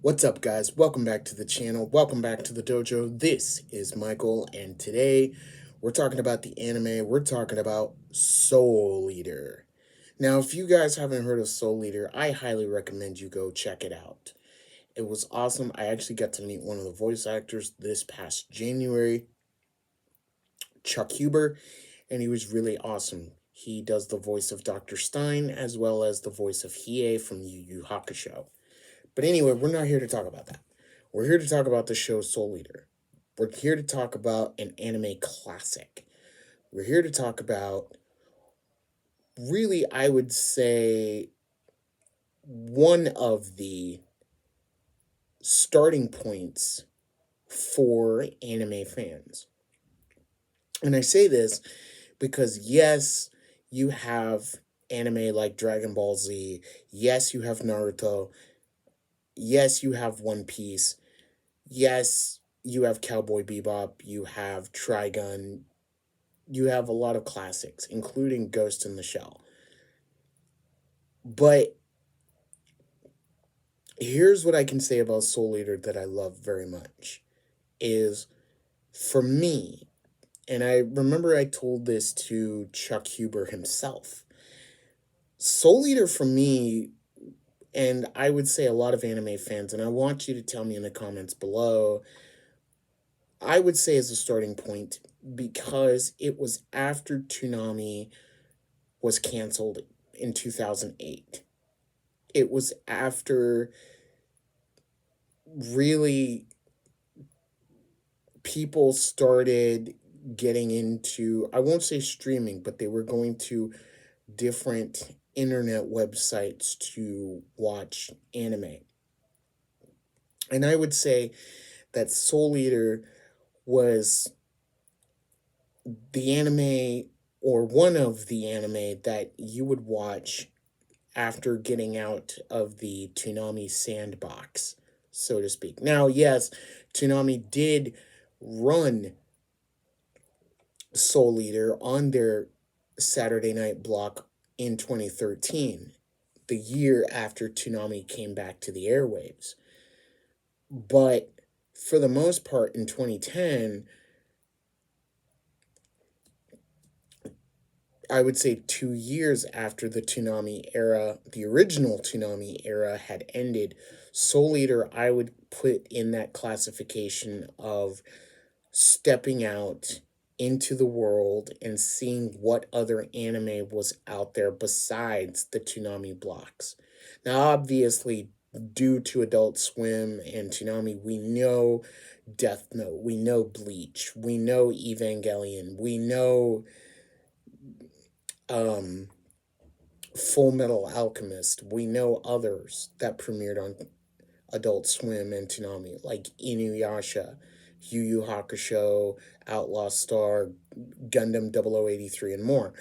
What's up, guys? Welcome back to the channel. Welcome back to the dojo. This is Michael, and today we're talking about the anime. We're talking about Soul Eater. Now, if you guys haven't heard of Soul Eater, I highly recommend you go check it out. It was awesome. I actually got to meet one of the voice actors this past January, Chuck Huber, and he was really awesome. He does the voice of Dr. Stein as well as the voice of Hiei from Yu Yu Hakusho. But anyway, we're not here to talk about that. We're here to talk about the show Soul Eater. We're here to talk about an anime classic. We're here to talk about, really, I would say, one of the starting points for anime fans. And I say this because, yes, you have anime like Dragon Ball Z. Yes, you have Naruto. Yes, you have One Piece. Yes, you have Cowboy Bebop, you have Trigun, you have a lot of classics, including Ghost in the Shell. But here's what I can say about Soul Eater that I love very much is, for me, and I remember I told this to Chuck Huber himself, Soul Eater for me, and I would say a lot of anime fans, and I want you to tell me in the comments below, I would say as a starting point, because it was after Toonami was canceled in 2008. It was after, really, people started getting into, I won't say streaming, but they were going to different internet websites to watch anime. And I would say that Soul Eater was the anime, or one of the anime, that you would watch after getting out of the Toonami sandbox, so to speak. Now, yes, Toonami did run Soul Eater on their Saturday night block in 2013, the year after Toonami came back to the airwaves. But for the most part, in 2010, I would say 2 years after the Toonami era, the original Toonami era had ended, Soul Eater I would put in that classification of stepping out into the world and seeing what other anime was out there besides the Toonami blocks. Now, obviously, due to Adult Swim and Toonami, we know Death Note, we know Bleach, we know Evangelion, we know um, Full Metal Alchemist. We know others that premiered on Adult Swim and Toonami, like Inuyasha, Yu Yu Hakusho, Outlaw Star, Gundam 0083, and more.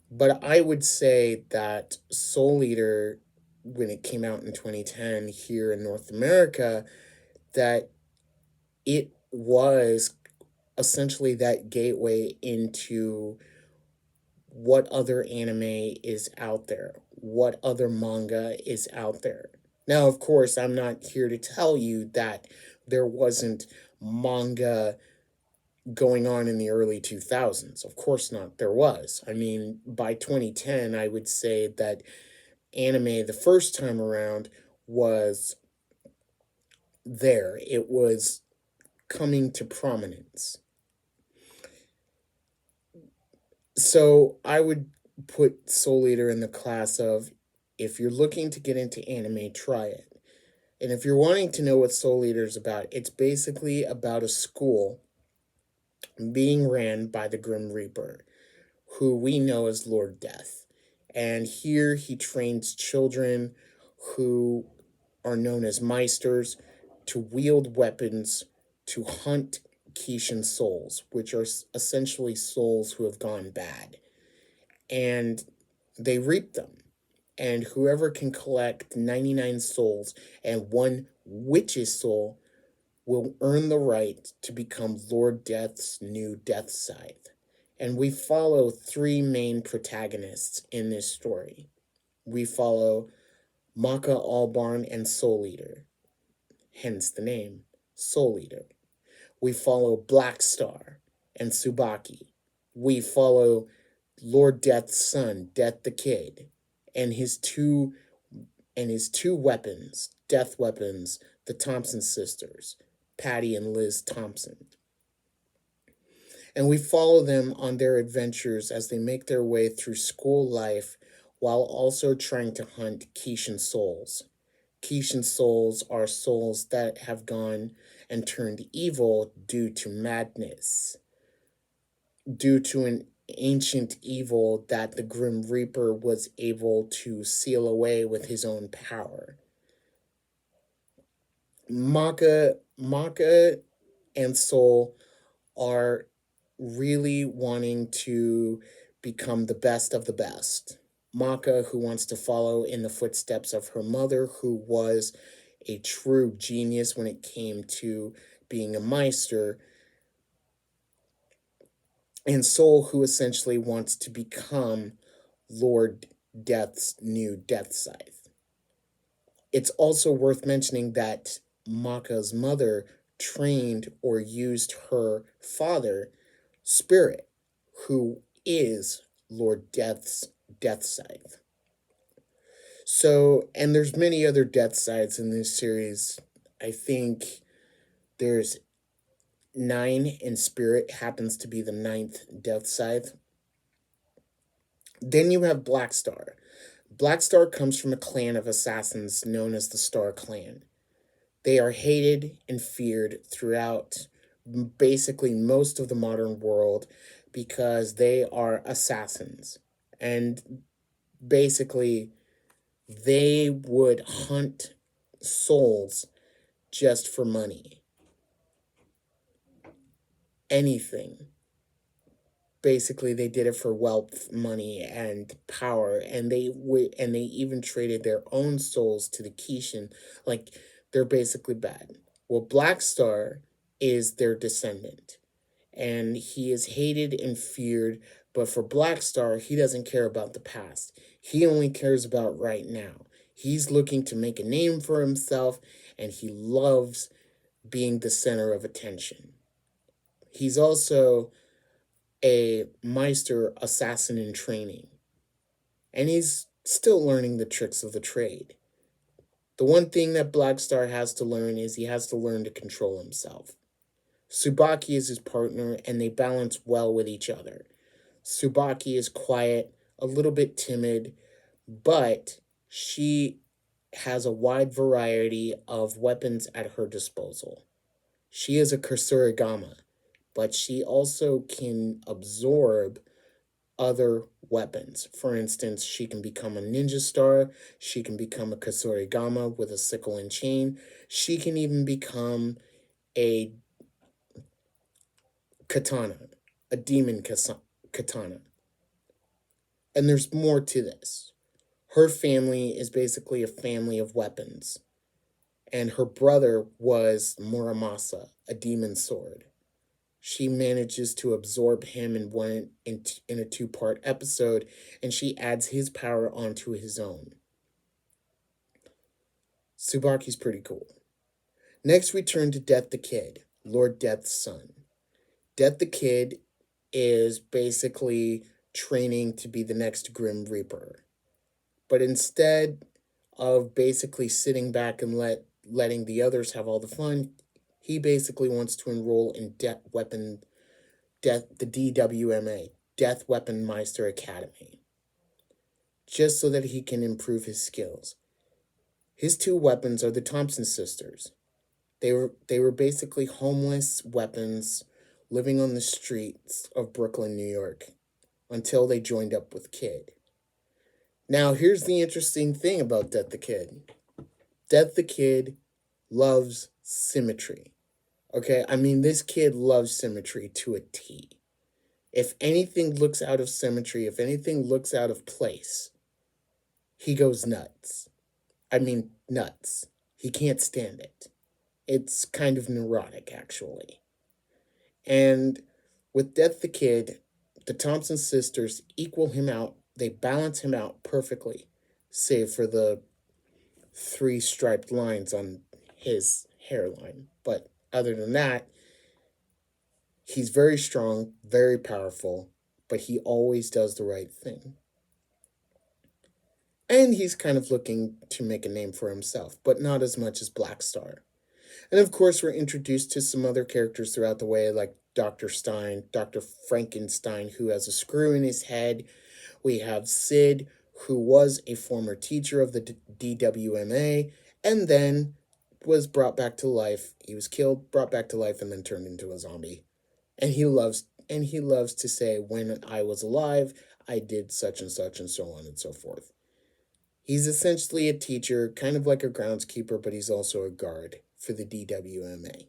But I would say that Soul Eater, when it came out in 2010 here in North America, that it was essentially that gateway into what other anime is out there, what other manga is out there. Now, of course, I'm not here to tell you that there wasn't manga going on in the early 2000s. Of course not, there was. I mean, by 2010, I would say that anime the first time around was there. It was coming to prominence. So I would put Soul Eater in the class of, if you're looking to get into anime, try it. And if you're wanting to know what Soul Eater is about, it's basically about a school being ran by the Grim Reaper, who we know as Lord Death. And here he trains children who are known as Meisters to wield weapons to hunt Kishin souls, which are essentially souls who have gone bad. And they reap them. And whoever can collect 99 souls and one witch's soul will earn the right to become Lord Death's new Death Scythe. And we follow three main protagonists in this story. We follow Maka Albarn and Soul Eater. hence the name Soul Eater. We follow Black Star and Tsubaki. We follow Lord Death's son, Death the Kid, and his two weapons, death weapons, the Thompson sisters, Patty and Liz Thompson. And we follow them on their adventures as they make their way through school life while also trying to hunt Kishin souls. Kishin souls are souls that have gone and turned evil due to madness, due to an ancient evil that the Grim Reaper was able to seal away with his own power. Maka and Soul are really wanting to become the best of the best. Maka, who wants to follow in the footsteps of her mother, who was a true genius when it came to being a Meister, and Soul, who essentially wants to become Lord Death's new Death Scythe. It's also worth mentioning that Maka's mother trained or used her father, Spirit, who is Lord Death's Death Scythe. So, and there's many other Death Scythes in this series. I think there's 9, and Spirit happens to be the 9th Death Scythe. Then you have Black Star. Black Star comes from a clan of assassins known as the Star Clan. They are hated and feared throughout basically most of the modern world because they are assassins. And basically, they would hunt souls just for money. Anything. Basically, they did it for wealth, money, and power, and they even traded their own souls to the Kishin. Like, they're basically bad. Well, Black Star is their descendant, and he is hated and feared. But for Black Star, he doesn't care about the past. He only cares about right now. He's looking to make a name for himself, and he loves being the center of attention. He's also a Meister assassin in training, and he's still learning the tricks of the trade. The one thing that Black Star has to learn is he has to learn to control himself. Tsubaki is his partner, and they balance well with each other. Tsubaki is quiet, a little bit timid, but she has a wide variety of weapons at her disposal. She is a Kusurigama, but she also can absorb other weapons. For instance, she can become a ninja star, she can become a Kusurigama with a sickle and chain, she can even become a katana, a demon katana. And there's more to this. Her family is basically a family of weapons, and her brother was Muramasa, a demon sword. She manages to absorb him in a 2-part episode, and she adds his power onto his own. Tsubaki's pretty cool. Next, we turn to Death the Kid, Lord Death's son. Death the Kid is basically training to be the next Grim Reaper. But instead of basically sitting back and letting the others have all the fun, he basically wants to enroll in the DWMA, Death Weapon Meister Academy, just so that he can improve his skills. His 2 weapons are the Thompson sisters. They were basically homeless weapons living on the streets of Brooklyn, New York, until they joined up with Kid. Now, here's the interesting thing about Death the Kid. Death the Kid loves symmetry. Okay, I mean, this kid loves symmetry to a T. If anything looks out of symmetry, if anything looks out of place, he goes nuts. I mean, nuts. He can't stand it. It's kind of neurotic, actually. And with Death the Kid, the Thompson sisters equal him out. They balance him out perfectly, save for the 3 striped lines on his hairline. But other than that, he's very strong, very powerful, but he always does the right thing. And he's kind of looking to make a name for himself, but not as much as Black Star. And of course, we're introduced to some other characters throughout the way, like Dr. Stein, Dr. Frankenstein, who has a screw in his head. We have Sid, who was a former teacher of the DWMA, and then was brought back to life. He was killed, brought back to life, and then turned into a zombie. And he loves to say, when I was alive, I did such and such, and so on and so forth. He's essentially a teacher, kind of like a groundskeeper, but he's also a guard for the DWMA.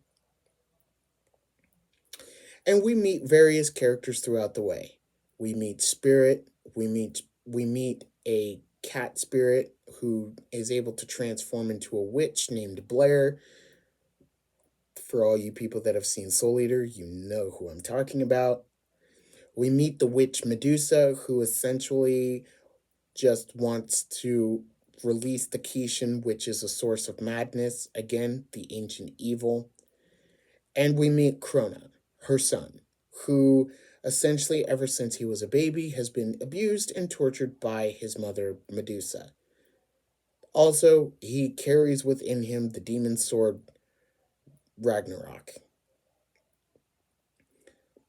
And we meet various characters throughout the way. We meet Spirit, we meet a cat spirit who is able to transform into a witch named Blair. For all you people that have seen Soul Eater, you know who I'm talking about. We meet the witch Medusa, who essentially just wants to release the Kishin, which is a source of madness, again, the ancient evil. And we meet Krona, her son, who essentially, ever since he was a baby, has been abused and tortured by his mother, Medusa. Also, he carries within him the demon sword, Ragnarok.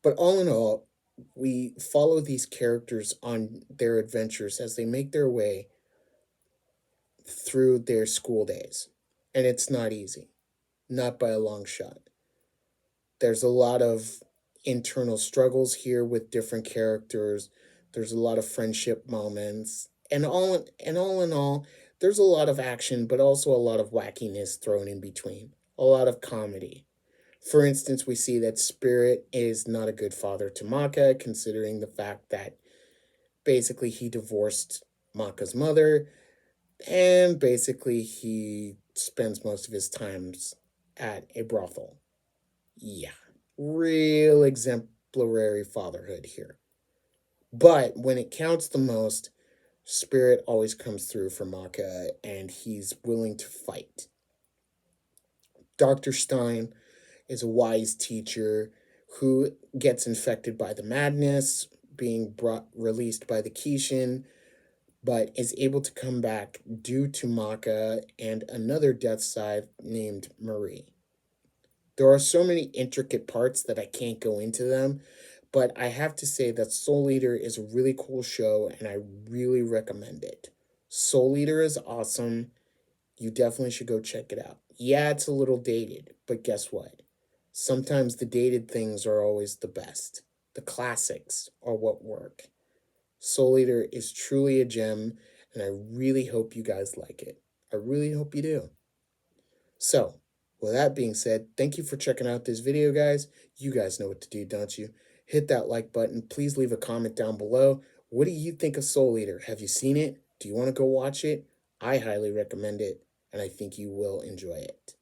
But all in all, we follow these characters on their adventures as they make their way through their school days. And it's not easy, not by a long shot. There's a lot of internal struggles here with different characters. There's a lot of friendship moments. And all in all, there's a lot of action, but also a lot of wackiness thrown in between. A lot of comedy. For instance, we see that Spirit is not a good father to Maka, considering the fact that basically he divorced Maka's mother, and basically he spends most of his times at a brothel. Yeah, real exemplary fatherhood here. But when it counts the most, Spirit always comes through for Maka, and he's willing to fight. Dr. Stein is a wise teacher who gets infected by the madness, being released by the Kishin, but is able to come back due to Maka and another death side named Marie. There are so many intricate parts that I can't go into them, but I have to say that Soul Eater is a really cool show, and I really recommend it. Soul Eater is awesome. You definitely should go check it out. Yeah, it's a little dated, but guess what? Sometimes the dated things are always the best. The classics are what work. Soul Eater is truly a gem, and I really hope you guys like it. I really hope you do. So, with that being said, thank you for checking out this video, guys. You guys know what to do, don't you? Hit that like button. Please leave a comment down below. What do you think of Soul Eater? Have you seen it? Do you want to go watch it? I highly recommend it, and I think you will enjoy it.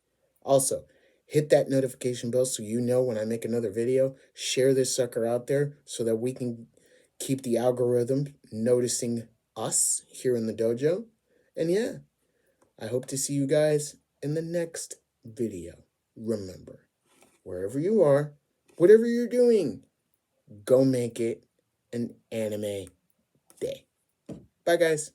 Also, hit that notification bell so you know when I make another video. Share this sucker out there so that we can keep the algorithm noticing us here in the dojo. And yeah, I hope to see you guys in the next video. Remember, wherever you are, whatever you're doing, go make it an anime day. Bye, guys.